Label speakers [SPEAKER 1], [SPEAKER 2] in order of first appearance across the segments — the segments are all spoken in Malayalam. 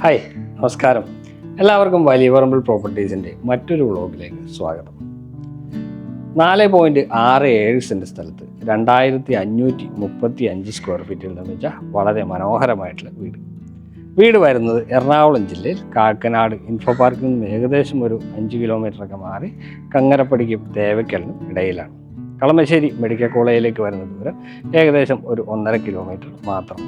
[SPEAKER 1] ഹായ്, നമസ്കാരം. എല്ലാവർക്കും വലിയ പറമ്പിൽ പ്രോപ്പർട്ടീസിൻ്റെ മറ്റൊരു വ്ളോഗിലേക്ക് സ്വാഗതം. 4.67 സെൻറ്റ് സ്ഥലത്ത് 2535 സ്ക്വയർ ഫീറ്റിൽ നിർമ്മിച്ച വളരെ മനോഹരമായിട്ടുള്ള വീട് വരുന്നത് എറണാകുളം ജില്ലയിൽ കാക്കനാട് ഇൻഫോ പാർക്കിൽ നിന്ന് ഏകദേശം ഒരു 5 കിലോമീറ്ററൊക്കെ മാറി കങ്ങരപ്പടിക്കും തേവയ്ക്കലിനും ഇടയിലാണ്. കളമശ്ശേരി മെഡിക്കൽ കോളേജിലേക്ക് വരുന്ന ദൂരം ഏകദേശം ഒരു 1.5 കിലോമീറ്റർ മാത്രം.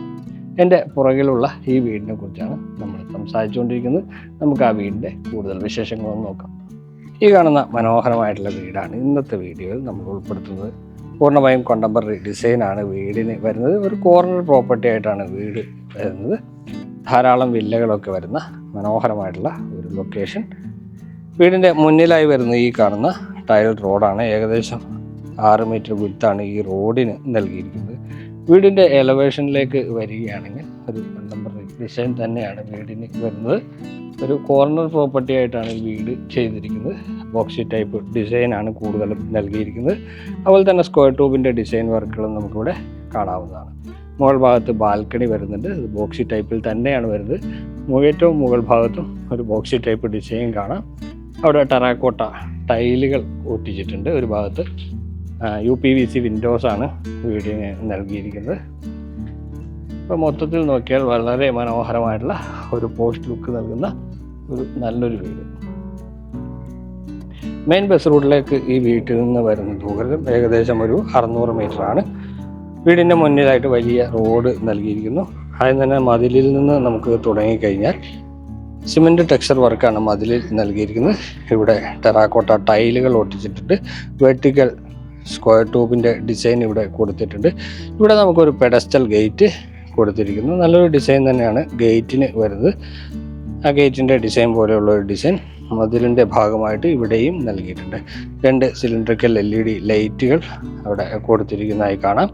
[SPEAKER 1] എൻ്റെ പുറകിലുള്ള ഈ വീടിനെ കുറിച്ചാണ് നമ്മൾ സംസാരിച്ചുകൊണ്ടിരിക്കുന്നത്. നമുക്ക് ആ വീടിൻ്റെ കൂടുതൽ വിശേഷങ്ങളൊന്ന് നോക്കാം. ഈ കാണുന്ന മനോഹരമായിട്ടുള്ള വീടാണ് ഇന്നത്തെ വീഡിയോയിൽ നമ്മൾ ഉൾപ്പെടുത്തുന്നത്. പൂർണ്ണമായും കോണ്ടംപററി ഡിസൈനാണ് വീടിന് വരുന്നത്. ഒരു കോർണർ പ്രോപ്പർട്ടി ആയിട്ടാണ് വീട് വരുന്നത്. ധാരാളം വില്ലകളൊക്കെ വരുന്ന മനോഹരമായിട്ടുള്ള ഒരു ലൊക്കേഷൻ. വീടിൻ്റെ മുന്നിലായി വരുന്ന ഈ കാണുന്ന ടൈൽ റോഡാണ്. ഏകദേശം 6 മീറ്റർ വിഡ്ത്താണ് ഈ റോഡിന് നൽകിയിരിക്കുന്നത്. വീടിൻ്റെ എലവേഷനിലേക്ക് വരികയാണെങ്കിൽ ഒരു കോണ്ടംപററി ഡിസൈൻ തന്നെയാണ് വീടിന് വരുന്നത്. ഒരു കോർണർ പ്രോപ്പർട്ടി ആയിട്ടാണ് വീട് ചെയ്തിരിക്കുന്നത്. ബോക്സി ടൈപ്പ് ഡിസൈനാണ് കൂടുതലും നൽകിയിരിക്കുന്നത്. അതുപോലെ തന്നെ സ്ക്വയർ ട്യൂബിൻ്റെ ഡിസൈൻ വർക്കുകളും നമുക്കിവിടെ കാണാവുന്നതാണ്. മുകൾ ഭാഗത്ത് ബാൽക്കണി വരുന്നുണ്ട്. ഇത് ബോക്സി ടൈപ്പിൽ തന്നെയാണ് വരുന്നത്. ഏറ്റവും മുകൾ ഭാഗത്തും ഒരു ബോക്സി ടൈപ്പ് ഡിസൈൻ കാണാം. അവിടെ ടെറാക്കോട്ട ടൈലുകൾ ഒട്ടിച്ചിട്ടുണ്ട്. ഒരു ഭാഗത്ത് UPVC വിൻഡോസാണ് വീടിന് നൽകിയിരിക്കുന്നത്. ഇപ്പോൾ മൊത്തത്തിൽ നോക്കിയാൽ വളരെ മനോഹരമായിട്ടുള്ള ഒരു പോസ്റ്റ് ലുക്ക് നൽകുന്ന ഒരു നല്ലൊരു വീട്. മെയിൻ ബസ് റൂട്ടിലേക്ക് ഈ വീട്ടിൽ നിന്ന് വരുന്ന ദൂരം ഏകദേശം ഒരു 600 മീറ്ററാണ്. വീടിൻ്റെ മുന്നിലായിട്ട് വലിയ റോഡ് നൽകിയിരിക്കുന്നു. അതിൽ തന്നെ മതിലിൽ നിന്ന് നമുക്ക് തുടങ്ങിക്കഴിഞ്ഞാൽ സിമൻറ്റ് ടെക്സ്ചർ വർക്കാണ് മതിലിൽ നൽകിയിരിക്കുന്നത്. ഇവിടെ ടെറാക്കോട്ട ടൈലുകൾ ഒട്ടിച്ചിട്ടുണ്ട്. വെർട്ടിക്കൽ സ്ക്വയർ ട്യൂബിൻ്റെ ഡിസൈൻ ഇവിടെ കൊടുത്തിട്ടുണ്ട്. ഇവിടെ നമുക്കൊരു പെഡസ്റ്റൽ ഗേറ്റ് കൊടുത്തിരിക്കുന്നു. നല്ലൊരു ഡിസൈൻ തന്നെയാണ് ഗേറ്റിന് വരുന്നത്. ആ ഗേറ്റിൻ്റെ ഡിസൈൻ പോലെയുള്ള ഒരു ഡിസൈൻ മതിലിൻ്റെ ഭാഗമായിട്ട് ഇവിടെയും നൽകിയിട്ടുണ്ട്. 2 സിലിണ്ടറിക്കൽ LED ലൈറ്റുകൾ അവിടെ കൊടുത്തിരിക്കുന്നതായി കാണാം.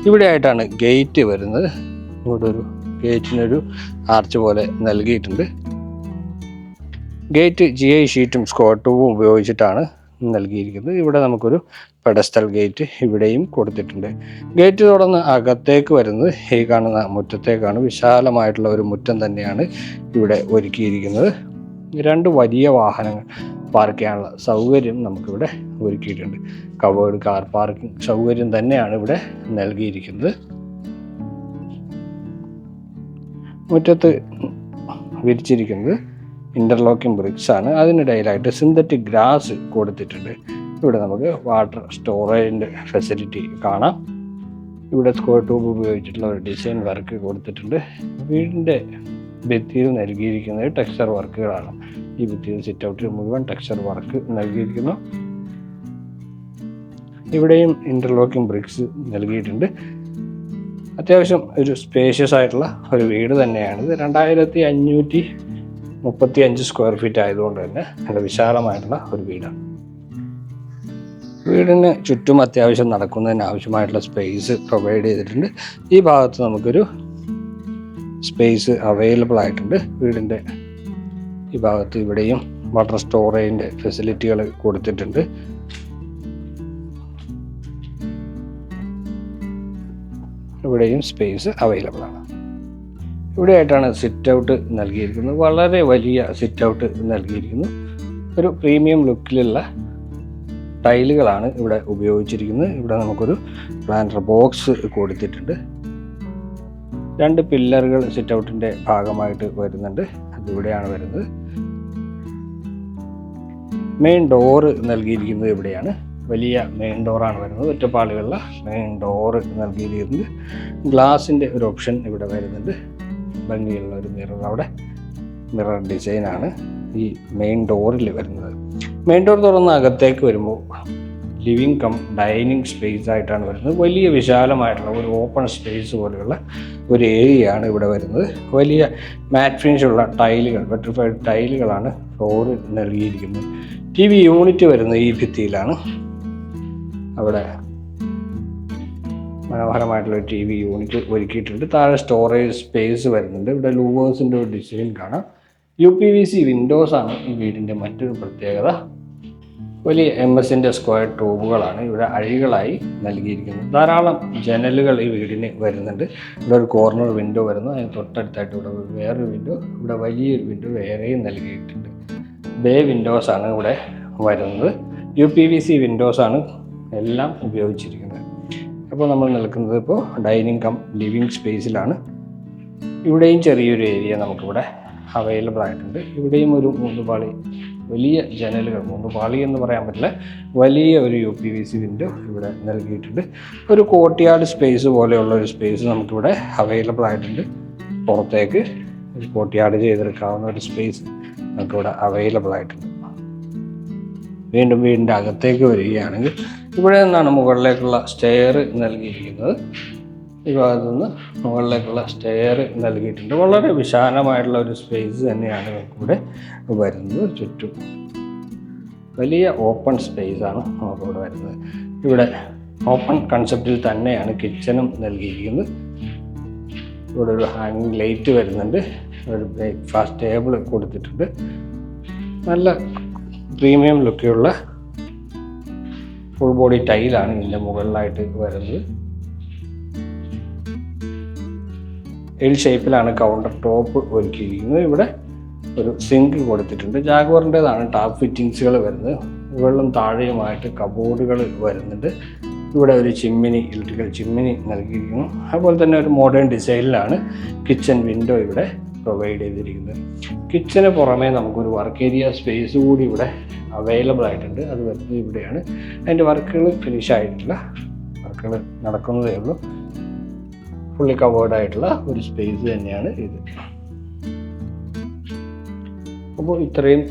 [SPEAKER 1] ഇവിടെ ആയിട്ടാണ് ഗേറ്റ് വരുന്നത്. ഇവിടെ ഒരു ഗേറ്റിനൊരു ആർച്ച് പോലെ നൽകിയിട്ടുണ്ട്. ഗേറ്റ് GI ഷീറ്റും സ്ക്വയർ ട്യൂബും ഉപയോഗിച്ചിട്ടാണ് നൽകിയിരിക്കുന്നത്. ഇവിടെ നമുക്കൊരു പെഡസ്റ്റൽ ഗേറ്റ് ഇവിടെയും കൊടുത്തിട്ടുണ്ട്. ഗേറ്റ് തുറന്ന് അകത്തേക്ക് വരുന്നത് ഈ കാണുന്ന മുറ്റത്തേക്കാണ്. വിശാലമായിട്ടുള്ള ഒരു മുറ്റം തന്നെയാണ് ഇവിടെ ഒരുക്കിയിരിക്കുന്നത്. 2 വലിയ വാഹനങ്ങൾ പാർക്ക് ചെയ്യാനുള്ള സൗകര്യം നമുക്കിവിടെ ഒരുക്കിയിട്ടുണ്ട്. കവേർഡ് കാർ പാർക്കിംഗ് സൗകര്യം തന്നെയാണ് ഇവിടെ നൽകിയിരിക്കുന്നത്. മുറ്റത്ത് വിരിച്ചിരിക്കുന്നത് ഇൻ്റർലോക്കിംഗ് ബ്രിക്സ് ആണ്. അതിനിടയിലായിട്ട് സിന്തറ്റിക് ഗ്രാസ് കൊടുത്തിട്ടുണ്ട്. ഇവിടെ നമുക്ക് വാട്ടർ സ്റ്റോറേജിൻ്റെ ഫെസിലിറ്റി കാണാം. ഇവിടെ സ്ക്വയർ ട്യൂബ് ഉപയോഗിച്ചിട്ടുള്ള ഒരു ഡിസൈൻ വർക്ക് കൊടുത്തിട്ടുണ്ട്. വീടിൻ്റെ ഭിത്തിയിൽ നൽകിയിരിക്കുന്നത് ടെക്സ്ചർ വർക്കുകളാണ്. ഈ ഭിത്തിയിൽ സിറ്റ് ഔട്ടിൽ മുഴുവൻ ടെക്സ്ചർ വർക്ക് നൽകിയിരിക്കുന്നു. ഇവിടെയും ഇൻ്റർലോക്കിംഗ് ബ്രിക്സ് നൽകിയിട്ടുണ്ട്. അത്യാവശ്യം ഒരു സ്പേഷ്യസ് ആയിട്ടുള്ള ഒരു വീട് തന്നെയാണിത്. 2535 സ്ക്വയർ ഫീറ്റ് ആയതുകൊണ്ട് തന്നെ നല്ല വിശാലമായിട്ടുള്ള ഒരു വീടാണ്. വീടിന് ചുറ്റും അത്യാവശ്യം നടക്കുന്നതിന് ആവശ്യമായിട്ടുള്ള സ്പേസ് പ്രൊവൈഡ് ചെയ്തിട്ടുണ്ട്. ഈ ഭാഗത്ത് നമുക്കൊരു സ്പേസ് അവൈലബിൾ ആയിട്ടുണ്ട്. വീടിൻ്റെ ഈ ഭാഗത്ത് ഇവിടെയും വാട്ടർ സ്റ്റോറേജിൻ്റെ ഫെസിലിറ്റികൾ കൊടുത്തിട്ടുണ്ട്. ഇവിടെയും സ്പേസ് അവൈലബിൾ ആണ്. ഇവിടെയായിട്ടാണ് സിറ്റ് ഔട്ട് നൽകിയിരിക്കുന്നത്. വളരെ വലിയ സിറ്റ് ഔട്ട് നൽകിയിരിക്കുന്നു. ഒരു പ്രീമിയം ലുക്കിലുള്ള ടൈലുകളാണ് ഇവിടെ ഉപയോഗിച്ചിരിക്കുന്നത്. ഇവിടെ നമുക്കൊരു പ്ലാന്റർ ബോക്സ് കൊടുത്തിട്ടുണ്ട്. 2 പില്ലറുകൾ സിറ്റ് ഔട്ടിൻ്റെ ഭാഗമായിട്ട് വരുന്നുണ്ട്. അതിവിടെയാണ് വരുന്നത്. മെയിൻ ഡോറ് നൽകിയിരിക്കുന്നത് ഇവിടെയാണ്. വലിയ മെയിൻ ഡോറാണ് വരുന്നത്. ഒറ്റപ്പാടുകളിലെ മെയിൻ ഡോറ് നൽകിയിരിക്കുന്നത്. ഗ്ലാസിൻ്റെ ഒരു ഓപ്ഷൻ ഇവിടെ വരുന്നുണ്ട്. ഭംഗിയുള്ള ഒരു മിറർ, അവിടെ മിറർ ഡിസൈനാണ് ഈ മെയിൻ ഡോറിൽ വരുന്നത്. മെയിൻ ഡോർ തുറന്ന് അകത്തേക്ക് വരുമ്പോൾ ലിവിങ് കം ഡൈനിങ് സ്പേസ് ആയിട്ടാണ് വരുന്നത്. വലിയ വിശാലമായിട്ടുള്ള ഒരു ഓപ്പൺ സ്പേസ് പോലെയുള്ള ഒരു ഏരിയയാണ് ഇവിടെ വരുന്നത്. വലിയ മാറ്റ് ഫിനിഷുള്ള ടൈലുകൾ, വെട്രിഫൈഡ് ടൈലുകളാണ് ഫ്ലോറിൽ നൽകിയിരിക്കുന്നത്. TV യൂണിറ്റ് വരുന്നത് ഈ ഭിത്തിയിലാണ്. അവിടെ മനോഹരമായിട്ടുള്ള TV യൂണിറ്റ് ഒരുക്കിയിട്ടുണ്ട്. താഴെ സ്റ്റോറേജ് സ്പേസ് വരുന്നുണ്ട്. ഇവിടെ ലൂവേഴ്സിൻ്റെ ഒരു ഡിസൈൻ കാണാം. UPVC വിൻഡോസാണ് ഈ വീടിൻ്റെ മറ്റൊരു പ്രത്യേകത. വലിയ MS-ൻ്റെ സ്ക്വയർ ട്യൂബുകളാണ് ഇവിടെ അഴികളായി നൽകിയിരിക്കുന്നത്. ധാരാളം ജനലുകൾ ഈ വീടിന് വരുന്നുണ്ട്. ഇവിടെ ഒരു കോർണർ വിൻഡോ വരുന്നു, അതിന് തൊട്ടടുത്തായിട്ട് ഇവിടെ വേറൊരു വിൻഡോ, ഇവിടെ വലിയൊരു വിൻഡോ വേറെയും നൽകിയിട്ടുണ്ട്. ബേ വിൻഡോസാണ് ഇവിടെ വരുന്നത്. UPVC വിൻഡോസാണ് എല്ലാം ഉപയോഗിച്ചിരിക്കുന്നത്. അപ്പോൾ നമ്മൾ നിൽക്കുന്നത് ഇപ്പോൾ ഡൈനിങ് കം ലിവിങ് സ്പേസിലാണ്. ഇവിടെയും ചെറിയൊരു ഏരിയ നമുക്കിവിടെ അവൈലബിൾ ആയിട്ടുണ്ട്. ഇവിടെയും ഒരു 3 പാളി വലിയ ജനലുകൾ, 3 പാളി എന്ന് പറയാൻ പറ്റില്ല, വലിയ ഒരു UPVC വിൻഡോ ഇവിടെ നൽകിയിട്ടുണ്ട്. ഒരു കോർട്ട്യാർഡ് സ്പേസ് പോലെയുള്ള ഒരു സ്പേസ് നമുക്കിവിടെ അവൈലബിൾ ആയിട്ടുണ്ട്. പുറത്തേക്ക് ഒരു കോർട്ട്യാർഡ് ചെയ്തെടുക്കാവുന്ന ഒരു സ്പേസ് നമുക്കിവിടെ അവൈലബിൾ ആയിട്ടുണ്ട്. വീണ്ടും വീടിൻ്റെ അകത്തേക്ക് വരികയാണെങ്കിൽ ഇവിടെ നിന്നാണ് മുകളിലേക്കുള്ള സ്റ്റെയർ നൽകിയിരിക്കുന്നത്. ഈ ഭാഗത്തു നിന്ന് മുകളിലേക്കുള്ള സ്റ്റെയർ നൽകിയിട്ടുണ്ട്. വളരെ വിശാലമായിട്ടുള്ള ഒരു സ്പേസ് തന്നെയാണ് നമുക്കിവിടെ വരുന്നത്. ചുറ്റും വലിയ ഓപ്പൺ സ്പേസാണ് നമുക്കിവിടെ വരുന്നത്. ഇവിടെ ഓപ്പൺ കൺസെപ്റ്റിൽ തന്നെയാണ് കിച്ചണും നൽകിയിരിക്കുന്നത്. ഇവിടെ ഒരു ഹാങ്ങിങ് ലൈറ്റ് വരുന്നുണ്ട്. ഒരു ബ്രേക്ക്ഫാസ്റ്റ് ടേബിൾ കൊടുത്തിട്ടുണ്ട്. നല്ല പ്രീമിയം ലുക്കുള്ള ഫുൾ ബോഡി ടൈലാണ് ഇതിൻ്റെ മുകളിലായിട്ട് വരുന്നത്. എൽ ഷേപ്പിലാണ് കൗണ്ടർ ടോപ്പ് ഒരുക്കിയിരിക്കുന്നത്. ഇവിടെ ഒരു സിങ്ക് കൊടുത്തിട്ടുണ്ട്. ജാഗ്വറിൻ്റെതാണ് ടാപ്പ് ഫിറ്റിങ്സുകൾ വരുന്നത്. മുകളിലും താഴെയുമായിട്ട് കബോർഡുകൾ വരുന്നുണ്ട്. ഇവിടെ ഒരു ചിമ്മിനി, ഇലക്ട്രിക്കൽ ചിമ്മിനി നൽകിയിരിക്കുന്നു. അതുപോലെ തന്നെ ഒരു മോഡേൺ ഡിസൈനിലാണ് കിച്ചൺ വിൻഡോ ഇവിടെ പ്രൊവൈഡ് ചെയ്തിരിക്കുന്നത്. കിച്ചന് പുറമേ നമുക്കൊരു വർക്ക് ഏരിയ സ്പേസ് കൂടി ഇവിടെ അവൈലബിൾ ആയിട്ടുണ്ട്. അത് വരുന്നത് ഇവിടെയാണ്. അതിൻ്റെ വർക്കുകൾ ഫിനിഷ് ആയിട്ടില്ല, വർക്കുകൾ നടക്കുന്നതേ ഉള്ളൂ. ഫുള്ളി കവേർഡ് ആയിട്ടുള്ള ഒരു സ്പേസ് തന്നെയാണ് ഇത്. അപ്പോൾ ഇത്രയും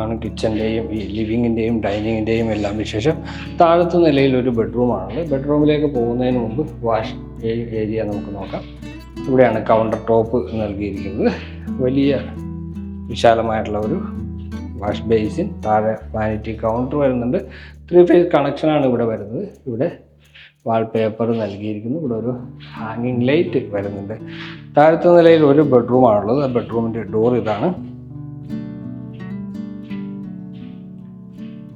[SPEAKER 1] ആണ് കിച്ചൻ്റെയും ഈ ലിവിങ്ങിൻ്റെയും ഡൈനിങ്ങിൻ്റെയും എല്ലാം വിശേഷം. താഴത്തെ നിലയിൽ ഒരു ബെഡ്റൂമാണുള്ളത്. ബെഡ്റൂമിലേക്ക് പോകുന്നതിന് മുമ്പ് വാഷ് ഏരിയ നമുക്ക് നോക്കാം. ഇവിടെയാണ് കൗണ്ടർ ടോപ്പ് നൽകിയിരിക്കുന്നത്. വലിയ വിശാലമായിട്ടുള്ള ഒരു വാഷ് ബേസിൻ, താഴെ വാനിറ്റി കൗണ്ടർ വരുന്നുണ്ട്. 3 ഫേസ് കണക്ഷനാണ് ഇവിടെ വരുന്നത്. ഇവിടെ വാൾപേപ്പർ നൽകിയിരിക്കുന്നു. ഇവിടെ ഒരു ഹാങ്ങിങ് ലൈറ്റ് വരുന്നുണ്ട്. താഴത്തെ നിലയിൽ ഒരു ബെഡ്റൂമാണുള്ളത്. ആ ബെഡ്റൂമിൻ്റെ ഡോർ ഇതാണ്.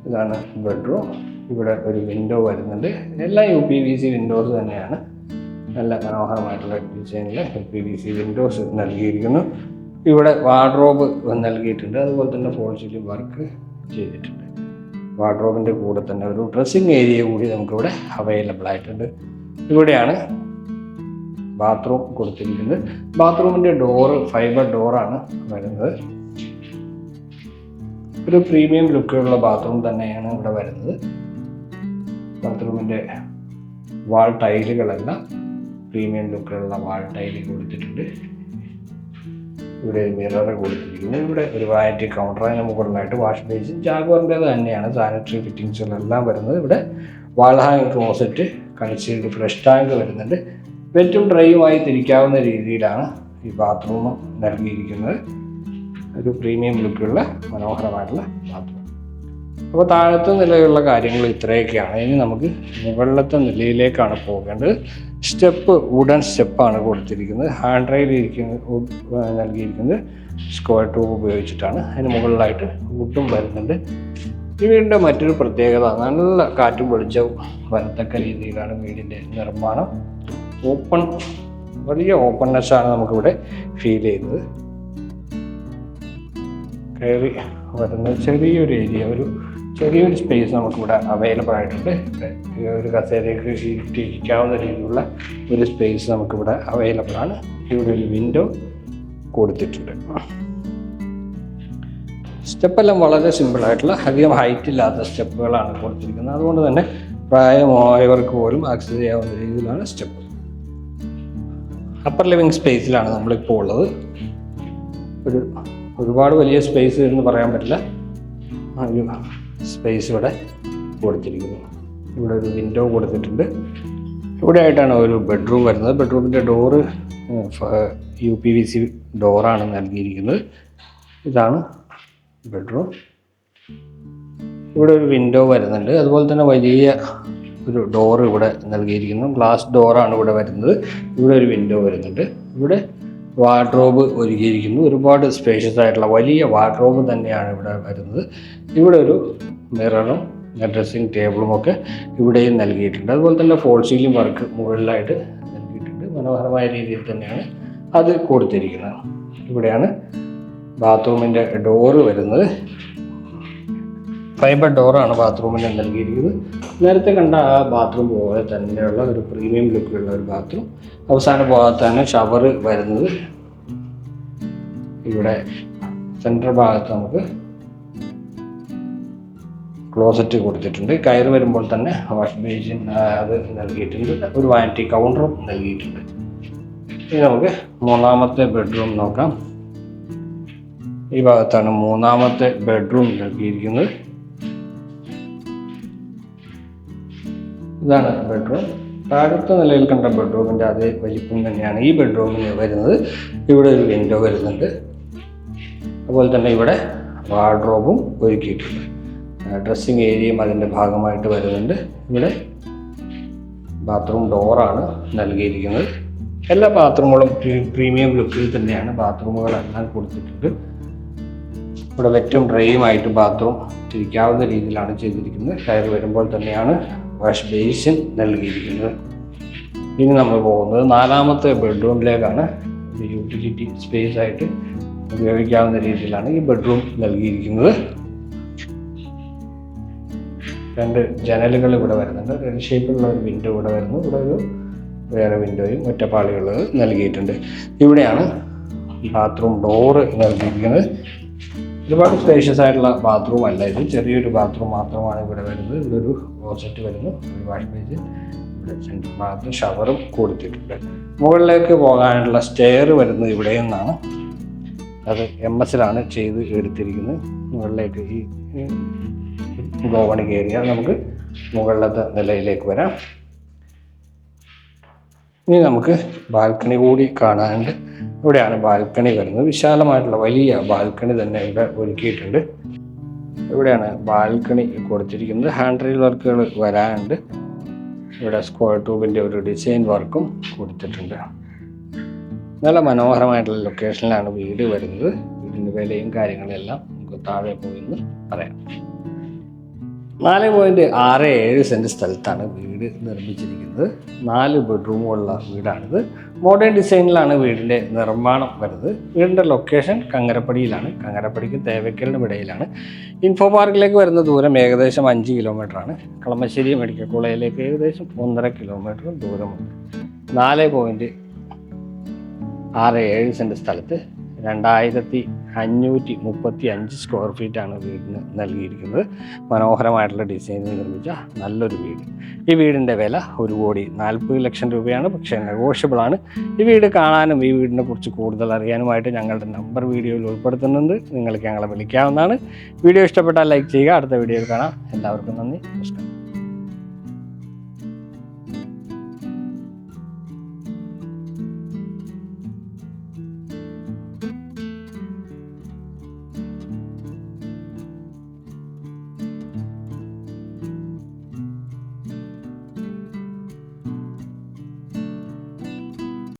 [SPEAKER 1] ഇതാണ് ബെഡ്റൂം. ഇവിടെ ഒരു വിൻഡോ വരുന്നുണ്ട്. എല്ലാം UPVC വിൻഡോസ് തന്നെയാണ്. നല്ല മനോഹരമായിട്ടുള്ള ഡിസൈനിൽ UPVC വിൻഡോസ് നൽകിയിരിക്കുന്നു. ഇവിടെ വാർഡ്രോബ് നൽകിയിട്ടുണ്ട്. അതുപോലെ തന്നെ ഫോൾ സീലിംഗ് വർക്ക് ചെയ്തിട്ടുണ്ട്. വാർഡ്രോബിൻ്റെ കൂടെ തന്നെ ഒരു ഡ്രസ്സിങ് ഏരിയ കൂടി നമുക്കിവിടെ അവൈലബിൾ ആയിട്ടുണ്ട്. ഇവിടെയാണ് ബാത്റൂം കൊടുത്തിരിക്കുന്നത്. ബാത്റൂമിൻ്റെ ഡോറ് ഫൈബർ ഡോറാണ് വരുന്നത്. ഒരു പ്രീമിയം ലുക്കുള്ള ബാത്റൂം തന്നെയാണ് ഇവിടെ വരുന്നത്. ബാത്റൂമിൻ്റെ വാൾ ടൈലുകളെല്ലാം പ്രീമിയം ലുക്കിലുള്ള വാൾ ടൈല് കൊടുത്തിട്ടുണ്ട്. ഇവിടെ മിറർ കൊടുത്തിരിക്കുന്നു. ഇവിടെ ഒരു വാനിറ്റി കൗണ്ടർ, അതിന് മുകളിലായിട്ട് വാഷ് ബേസിൻ, ജാഗ്വറിൻ്റേത് തന്നെയാണ് സാനിറ്ററി ഫിറ്റിങ്സുകളെല്ലാം വരുന്നത്. ഇവിടെ wall hang closet, concealed flush tank വരുന്നുണ്ട്. വെറ്റും ഡ്രൈയുമായി തിരിക്കാവുന്ന രീതിയിലാണ് ഈ ബാത്റൂം നൽകിയിരിക്കുന്നത്. ഒരു പ്രീമിയം ലുക്കുള്ള മനോഹരമായിട്ടുള്ള ബാത്റൂം. അപ്പോൾ താഴത്തെ നിലയിലുള്ള കാര്യങ്ങൾ ഇത്രയൊക്കെയാണ്. ഇനി നമുക്ക് മുകളിലത്തെ നിലയിലേക്കാണ് പോകേണ്ടത്. സ്റ്റെപ്പ് വുഡൻ സ്റ്റെപ്പാണ് കൊടുത്തിരിക്കുന്നത്. ഹാൻഡ് റെയിൽ നൽകിയിരിക്കുന്നത് സ്ക്വയർ ട്യൂബ് ഉപയോഗിച്ചിട്ടാണ്. അതിന് മുകളിലായിട്ട് വുഡും വരുന്നുണ്ട്. ഈ വീടിൻ്റെ മറ്റൊരു പ്രത്യേകത, നല്ല കാറ്റും വെളിച്ചവും വരത്തക്ക രീതിയിലാണ് വീടിൻ്റെ നിർമ്മാണം. വലിയ ഓപ്പൺനെസ്സാണ് നമുക്കിവിടെ ഫീൽ ചെയ്യുന്നത്. കയറി വരുന്ന ചെറിയൊരു ഏരിയ, ചെറിയൊരു സ്പേസ് നമുക്കിവിടെ അവൈലബിൾ ആയിട്ടുണ്ട്. ഒരു കസേരയ്ക്ക് ഇരിക്കാവുന്ന രീതിയിലുള്ള ഒരു സ്പേസ് നമുക്കിവിടെ അവൈലബിൾ ആണ്. ഇവിടെ ഒരു വിൻഡോ കൊടുത്തിട്ടുണ്ട്. സ്റ്റെപ്പെല്ലാം വളരെ സിമ്പിളായിട്ടുള്ള, അധികം ഹൈറ്റ് ഇല്ലാത്ത സ്റ്റെപ്പുകളാണ് കൊടുത്തിരിക്കുന്നത്. അതുകൊണ്ട് തന്നെ പ്രായമായവർക്ക് പോലും ആക്സസ് ചെയ്യാവുന്ന രീതിയിലാണ് സ്റ്റെപ്പ്. അപ്പർ ലിവിങ് സ്പേസിലാണ് നമ്മളിപ്പോൾ ഉള്ളത്. ഒരുപാട് വലിയ സ്പേസ് എന്ന് പറയാൻ പറ്റില്ല, ഒരു സ്പേസ് ഇവിടെ കൊടുത്തിരിക്കുന്നു. ഇവിടെ ഒരു വിൻഡോ കൊടുത്തിട്ടുണ്ട്. ഇവിടെ ആയിട്ടാണ് ഒരു ബെഡ്റൂം വരുന്നത്. ബെഡ്റൂമിൻ്റെ ഡോറ് UPVC ഡോറാണ് നൽകിയിരിക്കുന്നത്. ഇതാണ് ബെഡ്റൂം. ഇവിടെ ഒരു വിൻഡോ വരുന്നുണ്ട്. അതുപോലെ തന്നെ വലിയ ഒരു ഡോറ് ഇവിടെ നൽകിയിരിക്കുന്നു. ഗ്ലാസ് ഡോറാണ് ഇവിടെ വരുന്നത്. ഇവിടെ ഒരു വിൻഡോ വരുന്നുണ്ട്. ഇവിടെ വാർഡ്രോബ് ഒരുക്കിയിരിക്കുന്നു. ഒരുപാട് സ്പേഷ്യസ് ആയിട്ടുള്ള വലിയ വാർഡ്രോബ് തന്നെയാണ് ഇവിടെ വരുന്നത്. ഇവിടെ ഒരു മിററും ഡ്രസ്സിങ് ടേബിളും ഒക്കെ ഇവിടെയും നൽകിയിട്ടുണ്ട്. അതുപോലെ തന്നെ ഫോൾ സീലിംഗ് വർക്ക് മുകളിലായിട്ട് നൽകിയിട്ടുണ്ട്. മനോഹരമായ രീതിയിൽ തന്നെയാണ് അത് കൊടുത്തിരിക്കുന്നത്. ഇവിടെയാണ് ബാത്റൂമിൻ്റെ ഡോറ് വരുന്നത്. ഫൈബർ ഡോറാണ് ബാത്റൂമിന് നൽകിയിരിക്കുന്നത്. നേരത്തെ കണ്ട ആ ബാത്റൂം പോലെ തന്നെയുള്ള ഒരു പ്രീമിയം ലുക്കിലുള്ള ഒരു ബാത്റൂം. അവസാന ഭാഗത്താണ് ഷവർ വരുന്നത്. ഇവിടെ സെൻട്രൽ ഭാഗത്ത് നമുക്ക് ക്ലോസറ്റ് കൊടുത്തിട്ടുണ്ട്. കയറി വരുമ്പോൾ തന്നെ വാഷ് ബേസിൻ അത് നൽകിയിട്ടുണ്ട്. ഒരു വാനിറ്റി കൗണ്ടറും നൽകിയിട്ടുണ്ട്. ഇനി നമുക്ക് മൂന്നാമത്തെ ബെഡ്റൂം നോക്കാം. ഈ ഭാഗത്താണ് മൂന്നാമത്തെ ബെഡ്റൂം നൽകിയിരിക്കുന്നത്. ഇതാണ് ബെഡ്റൂം. താഴത്തെ നിലയിൽ കണ്ട ബെഡ്റൂമിൻ്റെ അതേ വലിപ്പം തന്നെയാണ് ഈ ബെഡ്റൂമിന് വരുന്നത്. ഇവിടെ ഒരു വിൻഡോ വരുന്നുണ്ട്. അതുപോലെ തന്നെ ഇവിടെ വാർഡ്രോബും ഒരുക്കിയിട്ടുണ്ട്. ഡ്രസ്സിങ് ഏരിയയും അതിൻ്റെ ഭാഗമായിട്ട് വരുന്നുണ്ട്. ഇവിടെ ബാത്റൂം ഡോറാണ് നൽകിയിരിക്കുന്നത്. എല്ലാ ബാത്റൂമുകളും പ്രീമിയം ലുക്കിൽ തന്നെയാണ് ബാത്റൂമുകളെല്ലാം കൊടുത്തിട്ടുണ്ട്. ഇവിടെ വെറ്റും ഡ്രൈയുമായിട്ട് ബാത്റൂം തിരിക്കാവുന്ന രീതിയിലാണ് ചെയ്തിരിക്കുന്നത്. കയറി വരുമ്പോൾ തന്നെയാണ് വാഷ് ബേസിൻ നൽകിയിരിക്കുന്നത്. ഇനി നമ്മൾ പോകുന്നത് നാലാമത്തെ ബെഡ്റൂമിലേക്കാണ്. യൂട്ടിലിറ്റി സ്പേസ് ആയിട്ട് ഉപയോഗിക്കാവുന്ന രീതിയിലാണ് ഈ ബെഡ്റൂം നൽകിയിരിക്കുന്നത്. 2 ജനലുകൾ ഇവിടെ വരുന്നുണ്ട്. റെഡ് ഷേപ്പിലുള്ള ഒരു വിൻഡോ ഇവിടെ വരുന്നു. ഇവിടെ ഒരു വേറെ വിൻഡോയും ഒറ്റപ്പാളികൾ നൽകിയിട്ടുണ്ട്. ഇവിടെയാണ് ബാത്റൂം ഡോറ് നൽകിയിരിക്കുന്നത്. ഒരുപാട് സ്പേഷ്യസ് ആയിട്ടുള്ള ബാത്റൂം അല്ല ഇത്. ചെറിയൊരു ബാത്റൂം മാത്രമാണ് ഇവിടെ വരുന്നത്. ഇവിടെ ഒരു ക്ലോസറ്റ് വരുന്നു, ഒരു വാഷ് ബേസിൻ, ഇവിടെ സെൻട്രൽ ഭാഗത്ത് ഷവറും കൊടുത്തിട്ടുണ്ട്. മുകളിലേക്ക് പോകാനുള്ള സ്റ്റെയർ വരുന്നത് ഇവിടെ നിന്നാണ്. അത് MS-ലാണ് ചെയ്ത് എടുത്തിരിക്കുന്നത്. മുകളിലേക്ക് ഈ ഗോവണി കയറിയാൽ നമുക്ക് മുകളിലത്തെ നിലയിലേക്ക് വരാം. ഇനി നമുക്ക് ബാൽക്കണി കൂടി കാണാനുണ്ട്. ഇവിടെയാണ് ബാൽക്കണി വരുന്നത്. വിശാലമായിട്ടുള്ള വലിയ ബാൽക്കണി തന്നെ ഇവിടെ ഒരുക്കിയിട്ടുണ്ട്. ഇവിടെയാണ് ബാൽക്കണി കൊടുത്തിരിക്കുന്നത്. ഹാൻഡ് റെയിൽ വർക്കുകൾ വരാനുണ്ട്. ഇവിടെ സ്ക്വയർ ട്യൂബിൻ്റെ ഒരു ഡിസൈൻ വർക്കും കൊടുത്തിട്ടുണ്ട്. നല്ല മനോഹരമായിട്ടുള്ള ലൊക്കേഷനിലാണ് വീട് വരുന്നത്. വീടിൻ്റെ വിലയും കാര്യങ്ങളെല്ലാം നമുക്ക് താഴെ പോയിന്ന് പറയാം. 4.67 സെൻറ്റ് സ്ഥലത്താണ് വീട് നിർമ്മിച്ചിരിക്കുന്നത്. 4 ബെഡ്റൂമുള്ള വീടാണിത്. മോഡേൺ ഡിസൈനിലാണ് വീടിൻ്റെ നിർമ്മാണം വരുന്നത്. വീടിൻ്റെ ലൊക്കേഷൻ കങ്ങരപ്പടിയിലാണ്. കങ്ങരപ്പടിക്ക് തേവയ്ക്കലിനും ഇടയിലാണ്. ഇൻഫോ പാർക്കിലേക്ക് വരുന്ന ദൂരം ഏകദേശം 5 കിലോമീറ്ററാണ്. കളമശ്ശേരി മെഡിക്കൽ കോളേജിലേക്ക് ഏകദേശം 1.5 കിലോമീറ്റർ ദൂരമുണ്ട്. 4.67 സെൻറ്റ് സ്ഥലത്ത് 2535 സ്ക്വയർ ഫീറ്റാണ് വീടിന് നൽകിയിരിക്കുന്നത്. മനോഹരമായിട്ടുള്ള ഡിസൈനിൽ നിർമ്മിച്ച നല്ലൊരു വീട്. ഈ വീടിൻ്റെ വില 1,40,00,000 രൂപയാണ്. പക്ഷേ നെഗോഷ്യബിളാണ്. ഈ വീട് കാണാനും ഈ വീടിനെ കുറിച്ച് കൂടുതൽ അറിയാനുമായിട്ട് ഞങ്ങളുടെ നമ്പർ വീഡിയോയിൽ ഉൾപ്പെടുത്തുന്നുണ്ട്. നിങ്ങൾക്ക് ഞങ്ങളെ വിളിക്കാവുന്നതാണ്. വീഡിയോ ഇഷ്ടപ്പെട്ടാൽ ലൈക്ക് ചെയ്യുക. അടുത്ത വീഡിയോയിൽ കാണാം. എല്ലാവർക്കും നന്ദി, നമസ്കാരം.